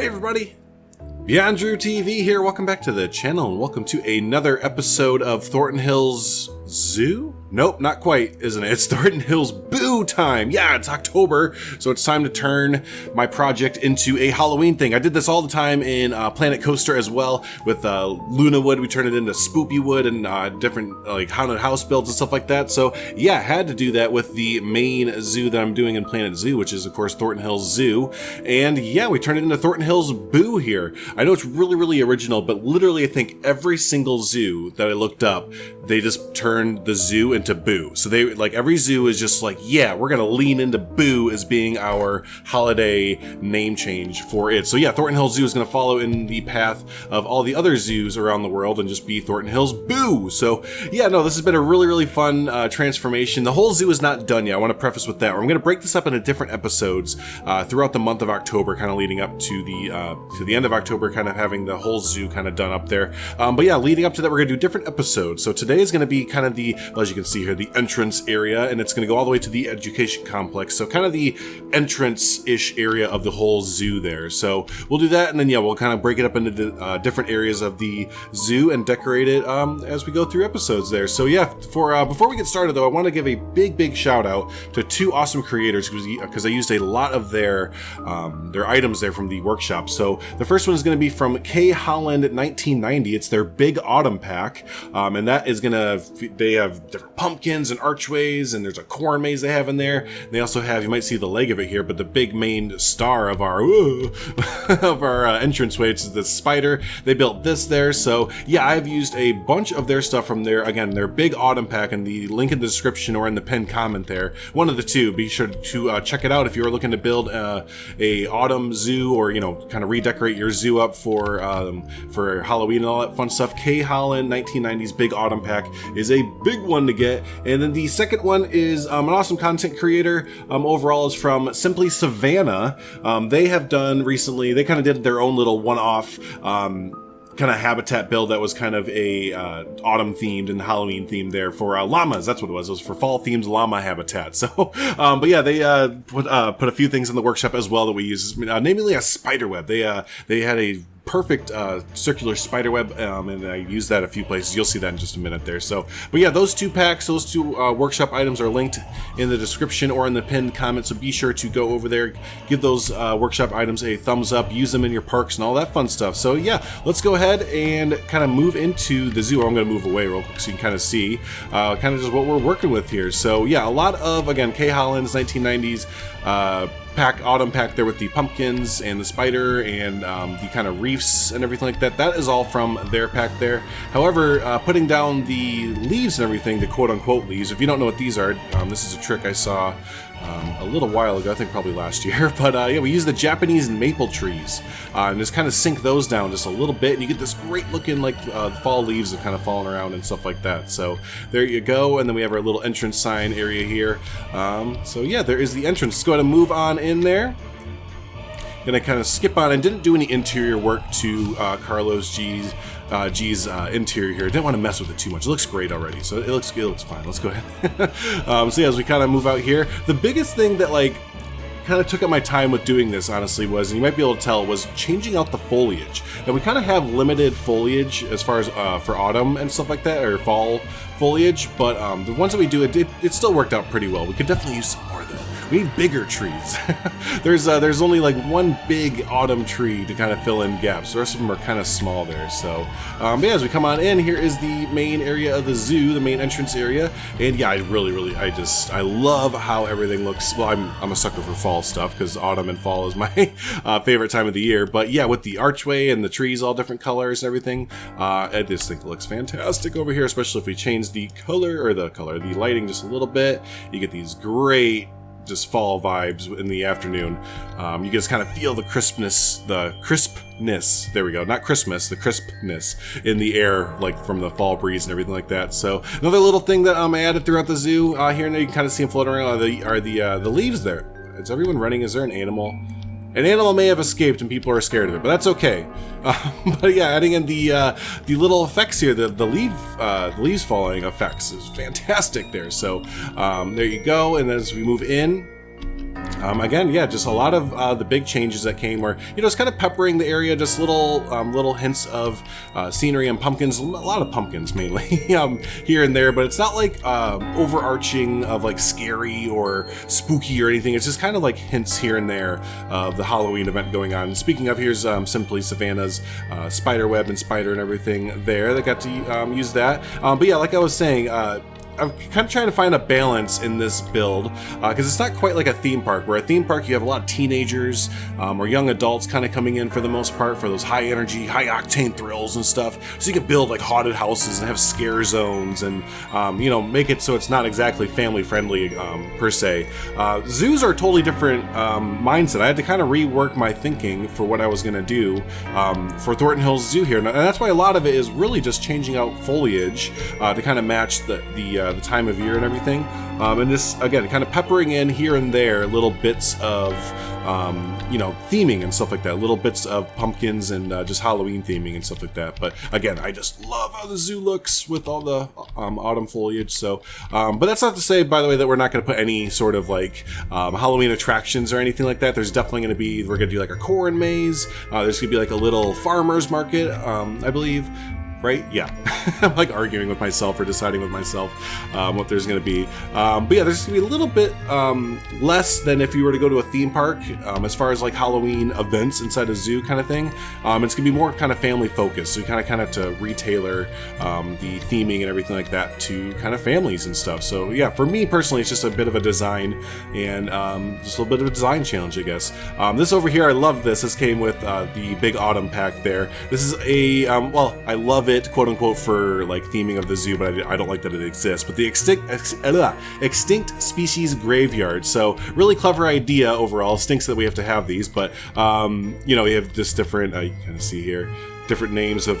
Hey everybody, BeyondDrewTV here. Welcome back to the channel and welcome to another episode of Thorton Hills Zoo? Nope, not quite, isn't it? It's Thorton Hills BOO time. Yeah, it's October, so it's time to turn my project into a Halloween thing. I did this all the time in Planet Coaster as well with Luna Wood. We turned it into Spoopy Wood and different like haunted house builds and stuff like that. So yeah, I had to do that with the main zoo that I'm doing in Planet Zoo, which is of course Thornton Hills Zoo. And yeah, we turned it into Thornton Hills BOO here. I know it's really original, but literally I think every single zoo that I looked up, they just turned the zoo into BOO. So they like every zoo is just like, yeah, we're gonna lean into BOO as being our holiday name change for it. So yeah, Thornton Hills Zoo is gonna follow in the path of all the other zoos around the world and just be Thornton Hills BOO. So yeah, no, this has been a really fun transformation. The whole zoo is not done yet. I want to preface with that. I'm gonna break this up into different episodes throughout the month of October, kind of leading up to the end of October, kind of having the whole zoo kind of done up there. But yeah, leading up to that, we're gonna do different episodes. So today is gonna be kind of the, well, as you can see here, the entrance area, and it's going to go all the way to the education complex. So kind of the entrance-ish area of the whole zoo there. So we'll do that, and then yeah, we'll kind of break it up into the, different areas of the zoo and decorate it as we go through episodes there. So yeah, before we get started though, I want to give a big shout out to two awesome creators because I used a lot of their items there from the workshop. So the first one is going to be from K Holland 1990. It's their Big Autumn Pack, and that is they have different pumpkins and archways, and there's a corn maze they have in there. And they also have, you might see the leg of it here, but the big main star of our entranceway, it's the spider. They built this there. So yeah, I've used a bunch of their stuff from there. Again, their Big Autumn Pack, and the link in the description or in the pinned comment there. One of the two. Be sure to check it out if you're looking to build a autumn zoo, or kind of redecorate your zoo up for Halloween and all that fun stuff. K Holland 1990's Big Autumn Pack is a big one to get. And then the second one is an awesome content creator. Overall is from Simply Savannah. They have done recently, they kind of did their own little one-off kind of habitat build that was kind of a autumn themed and Halloween themed there for llamas. That's what it was. It was for fall themed llama habitat. So, but yeah, they put a few things in the workshop as well that we use, namely a spider web. They had a perfect circular spider web, and I use that a few places. You'll see that in just a minute there. So, but yeah, those two packs, those two workshop items are linked in the description or in the pinned comment, so be sure to go over there, give those workshop items a thumbs up, use them in your parks and all that fun stuff. So yeah, let's go ahead and kind of move into the zoo. I'm going to move away real quick so you can kind of see kind of just what we're working with here. So yeah, a lot of, again, K Holland's 1990s autumn pack there with the pumpkins and the spider and the kind of reefs and everything like that. That is all from their pack there. However, putting down the leaves and everything, the quote-unquote leaves, if you don't know what these are, this is a trick I saw a little while ago, I think probably last year, but yeah, we use the Japanese maple trees and just kind of sink those down just a little bit, and you get this great looking like fall leaves have kind of fallen around and stuff like that. So there you go, and then we have our little entrance sign area here. So yeah, there is the entrance. Let's go ahead and move on in there. Gonna kind of skip on and didn't do any interior work to Carlos G's interior here. Didn't want to mess with it too much. It looks great already, so it looks fine. Let's go ahead. So yeah, as we kind of move out here, the biggest thing that like kind of took up my time with doing this, honestly, was, and you might be able to tell, was changing out the foliage. And we kind of have limited foliage as far as for autumn and stuff like that, or fall foliage, but the ones that we do, it still worked out pretty well. We could definitely use some more though. We need bigger trees. There's only like one big autumn tree to kind of fill in gaps. The rest of them are kind of small there. So, but yeah, as we come on in, here is the main area of the zoo, the main entrance area. And yeah, I love how everything looks. Well, I'm a sucker for fall stuff because autumn and fall is my favorite time of the year. But yeah, with the archway and the trees all different colors and everything, I just think it looks fantastic over here, especially if we change the lighting just a little bit. You get these great just fall vibes in the afternoon. You just kind of feel the crispness, there we go, not Christmas, the crispness in the air, like from the fall breeze and everything like that. So another little thing that I added throughout the zoo here and there, you can kind of see them floating around, are the leaves there. Is everyone running? Is there an animal? An animal may have escaped and people are scared of it, but that's okay. But yeah, adding in the little effects here, the leaves falling effects is fantastic there. So there you go. And as we move in, Again, yeah, just a lot of the big changes that came were, it's kind of peppering the area, just little hints of scenery and pumpkins, a lot of pumpkins mainly here and there, but it's not like overarching of like scary or spooky or anything. It's just kind of like hints here and there of the Halloween event going on. And speaking of, here's Simply Savannah's spider web and spider and everything there. They got to use that. But yeah, like I was saying, I'm kind of trying to find a balance in this build because it's not quite like a theme park, where a theme park you have a lot of teenagers or young adults kind of coming in for the most part for those high energy, high octane thrills and stuff. So you can build like haunted houses and have scare zones and make it so it's not exactly family friendly per se. Zoos are a totally different mindset. I had to kind of rework my thinking for what I was going to do for Thornton Hills Zoo here, and that's why a lot of it is really just changing out foliage to kind of match the time of year and everything, and this again kind of peppering in here and there little bits of theming and stuff like that, little bits of pumpkins and just Halloween theming and stuff like that. But again, I just love how the zoo looks with all the autumn foliage. So but that's not to say, by the way, that we're not going to put any sort of like Halloween attractions or anything like that. There's definitely going to be, we're going to do like a corn maze, there's going to be like a little farmer's market, I believe. Right? Yeah. I'm like arguing with myself or deciding with myself what there's going to be. But yeah, there's going to be a little bit less than if you were to go to a theme park as far as like Halloween events inside a zoo kind of thing. It's going to be more kind of family focused. So you kind of have to retailer the theming and everything like that to kind of families and stuff. So yeah, for me personally, it's just a bit of a design and just a little bit of a design challenge, I guess. This over here, I love this. This came with the big autumn pack there. This is a, I love it, quote unquote, for like theming of the zoo, but I don't like that it exists. But the extinct species graveyard. So really clever idea overall. Stinks that we have to have these, but we have just different, you kind of see here, different names of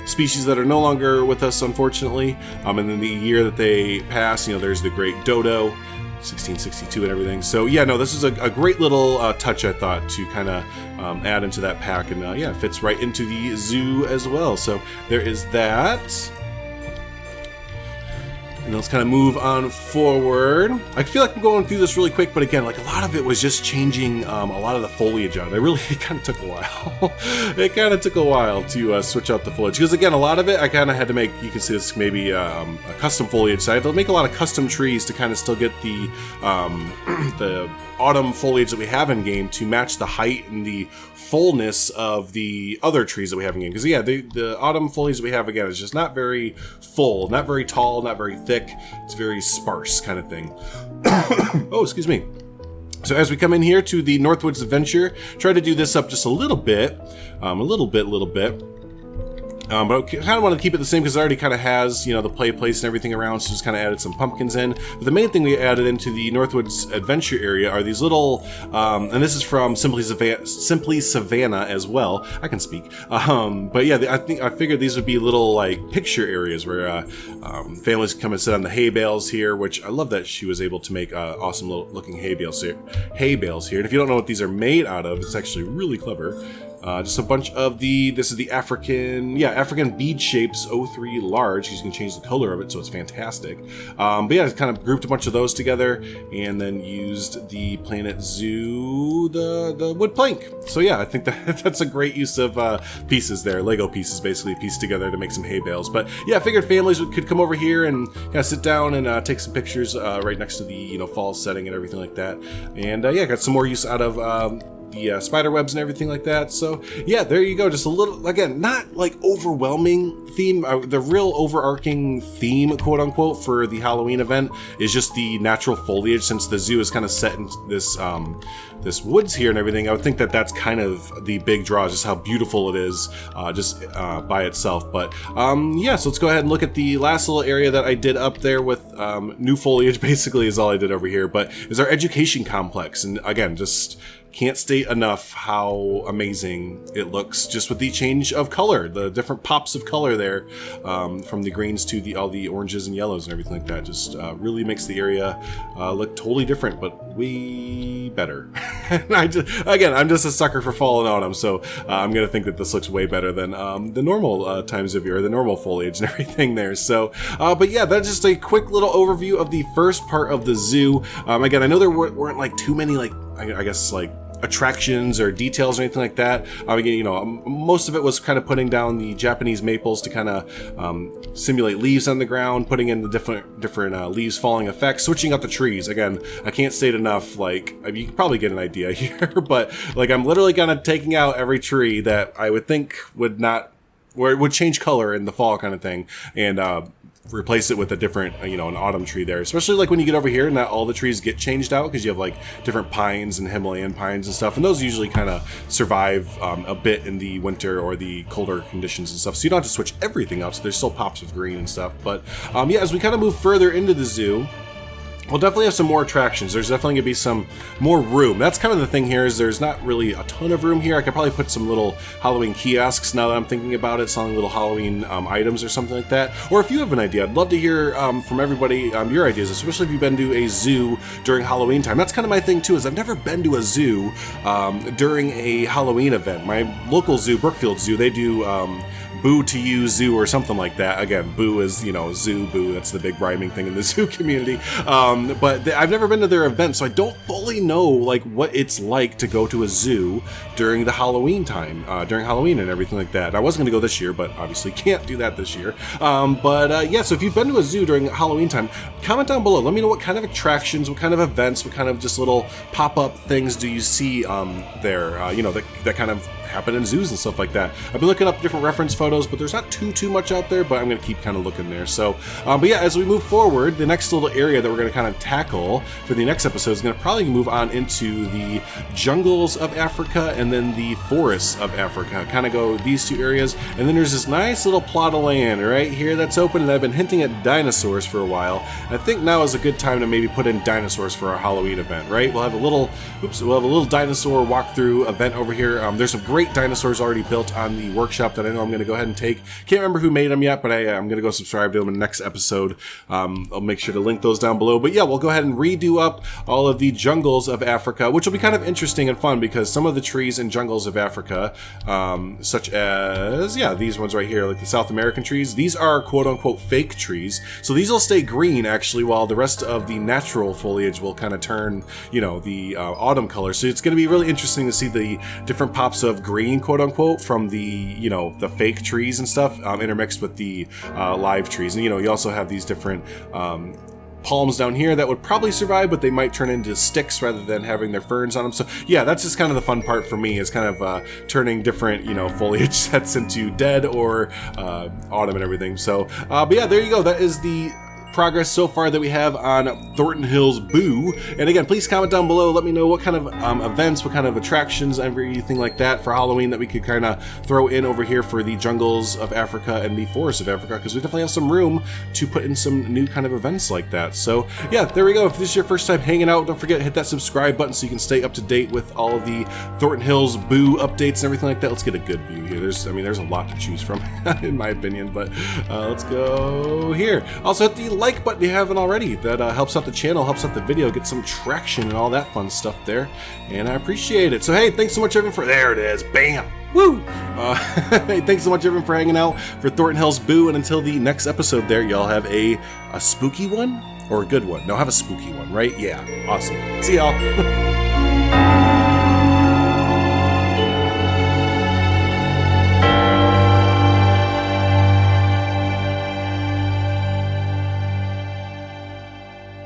species that are no longer with us, unfortunately. And then the year that they pass, there's the great dodo, 1662 and everything. So yeah, no, this is a great little touch, I thought, to kind of add into that pack, and yeah, it fits right into the zoo as well. So there is that. And let's kind of move on forward. I feel like I'm going through this really quick, but again, like a lot of it was just changing a lot of the foliage out. It kind of took a while. It kind of took a while to switch out the foliage, because again, a lot of it I kind of had to make, you can see this maybe a custom foliage, so I had to make a lot of custom trees to kind of still get the autumn foliage that we have in game to match the height and the fullness of the other trees that we have in game. Because yeah, the autumn foliage that we have, again, is just not very full, not very tall, not very thick. It's very sparse kind of thing. Oh, excuse me. So as we come in here to the Northwoods Adventure, try to do this up just a little bit. But I kind of want to keep it the same because it already kind of has, the play place and everything around, so just kind of added some pumpkins in. But the main thing we added into the Northwoods Adventure area are these little, and this is from Simply Savannah as well. I can speak. But yeah, I figured these would be little like picture areas where families can come and sit on the hay bales here, which I love that she was able to make awesome looking hay bales here. And if you don't know what these are made out of, it's actually really clever. Just a bunch of this is the African bead shapes 03 large. You can change the color of it, so it's fantastic. But yeah, I kind of grouped a bunch of those together and then used the Planet Zoo, the wood plank. So yeah, I think that's a great use of pieces there, Lego pieces basically pieced together to make some hay bales. But yeah, I figured families could come over here and kind of sit down and take some pictures right next to the fall setting and everything like that. And yeah, got some more use out of the spider webs and everything like that. So yeah, there you go. Just a little, again, not like overwhelming theme. The real overarching theme, quote unquote, for the Halloween event is just the natural foliage. Since the zoo is kind of set in this woods here and everything, I would think that that's kind of the big draw, just how beautiful it is by itself. But yeah, so let's go ahead and look at the last little area that I did up there with new foliage, basically, is all I did over here. But is our education complex. And again, just can't state enough how amazing it looks just with the change of color, the different pops of color there, from the greens to all the oranges and yellows and everything like that. Just really makes the area look totally different, but way better. I'm just a sucker for fallen autumn, so I'm gonna think that this looks way better than the normal times of year, the normal foliage and everything there. So, but yeah, that's just a quick little overview of the first part of the zoo. Again, I know there weren't like too many like I guess like attractions or details or anything like that. Again, you know, most of it was kind of putting down the Japanese maples to kind of simulate leaves on the ground, putting in the different leaves falling effects, switching out the trees. Again, I can't state enough, like, I mean, you can probably get an idea here, but like I'm literally kind of taking out every tree that I would think would not, where it would change color in the fall kind of thing, and replace it with a different, you know, an autumn tree there. Especially like when you get over here, not all the trees get changed out because you have like different pines and Himalayan pines and stuff, and those usually kind of survive a bit in the winter or the colder conditions and stuff. So you don't have to switch everything up. So there's still pops of green and stuff. But yeah, as we kind of move further into the zoo, we'll definitely have some more attractions. There's definitely gonna be some more room. That's kind of the thing here, is there's not really a ton of room here. I could probably put some little Halloween kiosks now that I'm thinking about it, selling little Halloween items or something like that. Or if you have an idea, I'd love to hear from everybody your ideas, especially if you've been to a zoo during Halloween time. That's kind of my thing too, is I've never been to a zoo during a Halloween event. My local zoo, Brookfield Zoo, they do Boo to You Zoo or something like that. Again, Boo is, you know, zoo, boo, that's the big rhyming thing in the zoo community. But I've never been to their event, so I don't fully know like what it's like to go to a zoo during the Halloween time, during Halloween and everything like that. I was going to go this year, but obviously can't do that this year. Yeah, so if you've been to a zoo during Halloween time, comment down below. Let me know what kind of attractions, what kind of events, what kind of just little pop-up things do you see there, you know, that kind of happen in zoos and stuff like that. I've been looking up different reference photos, but there's not too much out there, but I'm going to keep kind of looking there. So, but yeah, as we move forward, the next little area that we're going to kind of tackle for the next episode is going to probably move on into the jungles of Africa and then the forests of Africa. Kind of go these two areas, and then there's this nice little plot of land right here that's open, and I've been hinting at dinosaurs for a while. I think now is a good time to maybe put in dinosaurs for our Halloween event, right? We'll have a little dinosaur walkthrough event over here. There's some great dinosaurs already built on the workshop that I know I'm going to go ahead and take. Can't remember who made them yet, but I'm going to go subscribe to them in the next episode. I'll make sure to link those down below. But yeah, we'll go ahead and redo up all of the jungles of Africa, which will be kind of interesting and fun because some of the trees in jungles of Africa, such as, yeah, these ones right here, like the South American trees, these are quote-unquote fake trees. So these will stay green actually, while the rest of the natural foliage will kind of turn, you know, the autumn color. So it's going to be really interesting to see the different pops of green, quote unquote, from the, you know, the fake trees and stuff intermixed with the live trees. And, you know, you also have these different palms down here that would probably survive, but they might turn into sticks rather than having their ferns on them. So yeah, that's just kind of the fun part for me, is kind of turning different, you know, foliage sets into dead or autumn and everything. So but yeah, there you go. That is the progress so far that we have on Thornton Hills BOO. And again, please comment down below. Let me know what kind of events, what kind of attractions, everything like that for Halloween that we could kind of throw in over here for the jungles of Africa and the forests of Africa, because we definitely have some room to put in some new kind of events like that. So yeah, there we go. If this is your first time hanging out, don't forget to hit that subscribe button so you can stay up to date with all of the Thornton Hills BOO updates and everything like that. Let's get a good view here. There's a lot to choose from in my opinion, but let's go here. Also hit the like button if you haven't already. That helps out the channel, helps out the video, get some traction and all that fun stuff there, and I appreciate it. So hey, thanks so much everyone for, there it is, bam, woo! Hey, thanks so much everyone for hanging out for Thornton Hills BOO, and until the next episode there, y'all have a spooky one or a good one. No, have a spooky one, right? Yeah, awesome. See y'all.